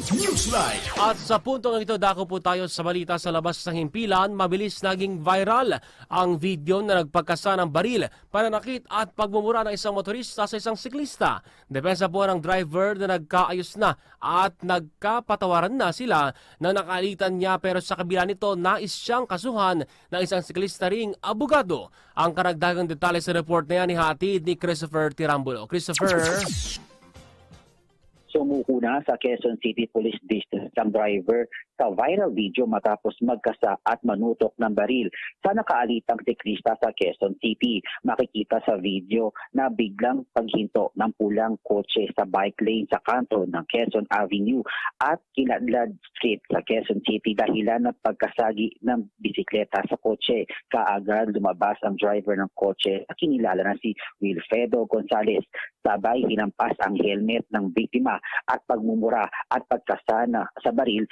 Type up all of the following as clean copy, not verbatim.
Newsline. At sa puntong ito, dako po tayo sa balita sa labas ng himpilan. Mabilis naging viral ang video na nagpagkasa ng baril, pananakit at pagmumura ng isang motorista sa isang siklista. Depensa po ng driver na nagkaayos na at nagkapatawaran na sila na nakalitan niya, pero sa kabila nito nais siyang kasuhan ng isang siklista ring abogado. Ang karagdagang detalye sa report na yan ihatid ni Christopher Tirambulo. Christopher. Sumuko na sa Quezon City Police District ang driver sa viral video matapos magkasa at manutok ng baril sa nakaalitang siklista sa Quezon City. Makikita sa video na biglang paghinto ng pulang kotse sa bike lane sa kanto ng Quezon Avenue at Kinadlad Street sa Quezon City dahilan ng pagkasagi ng bisikleta sa kotse. Kaagad lumabas ang driver ng kotse na kinilala na si Wilfredo Gonzalez. Sabay hinampas ang helmet ng biktima at pagmumura at pagkasana sa baril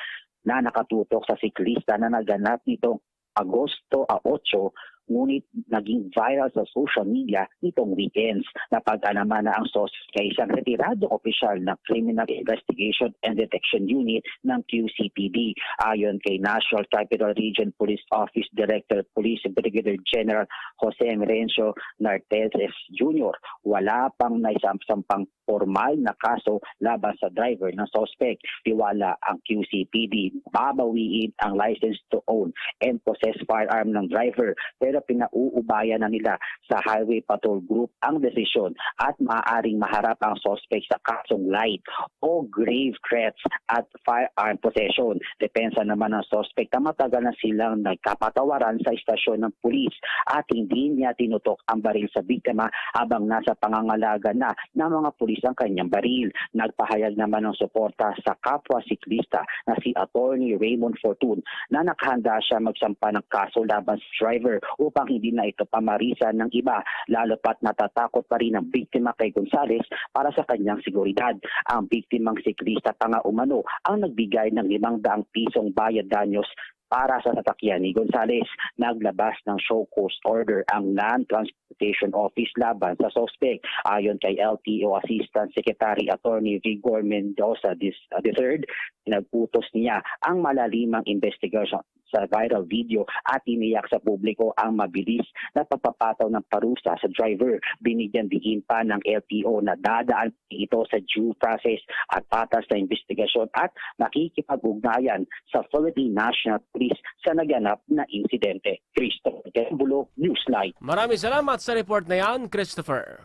na nakatutok sa siklista na naganap nitong Agosto 8, ngunit naging viral sa social media nitong weekends. Napagka naman na ang suspect kay isang retiradong opisyal ng Criminal Investigation and Detection Unit ng QCPD. Ayon kay National Capital Region Police Office Director Police Brigadier General Jose Merencio Narteses Jr., wala pang naisampang formal na kaso laban sa driver ng suspect. Tiwala ang QCPD babawiin ang license to own and possess firearm ng driver, pero pinauubayan na nila sa Highway Patrol Group ang desisyon at maaaring maharap ang suspect sa kasong light o grave threats at firearm possession. Depensa naman ng suspect na matagal na silang nagkapatawaran sa istasyon ng pulis at hindi niya tinutok ang baril sa biktima habang nasa pangangalaga na ng mga pulis ang kanyang baril. Nagpahayag naman ng suporta sa kapwa siklista na si Attorney Raymond Fortun na nakahanda siya magsampa ng kaso laban sa driver upang hindi na ito pamarisan ng iba, lalo pat natatakot pa rin ang biktima kay Gonzales para sa kanyang seguridad. Ang biktimang siklista pa nga umano ang nagbigay ng 500 pisong bayad danyos para sa sasakyan ni Gonzales. Naglabas ng show cause order ang Land Transportation Office laban sa suspect. Ayon kay LTO Assistant Secretary Attorney Vigor Mendoza III, pinag-utos niya ang malalimang investigation sa viral video at iniyak sa publiko ang mabilis na pagpapataw ng parusa sa driver. Binigyan din pa ng LTO na dadaan ito sa due process at patas na investigasyon at nakikipag-ugnayan sa Philippine National Police sa naganap na insidente. Christopher Tirambulo, Newsline. Maraming salamat sa report na yan, Christopher.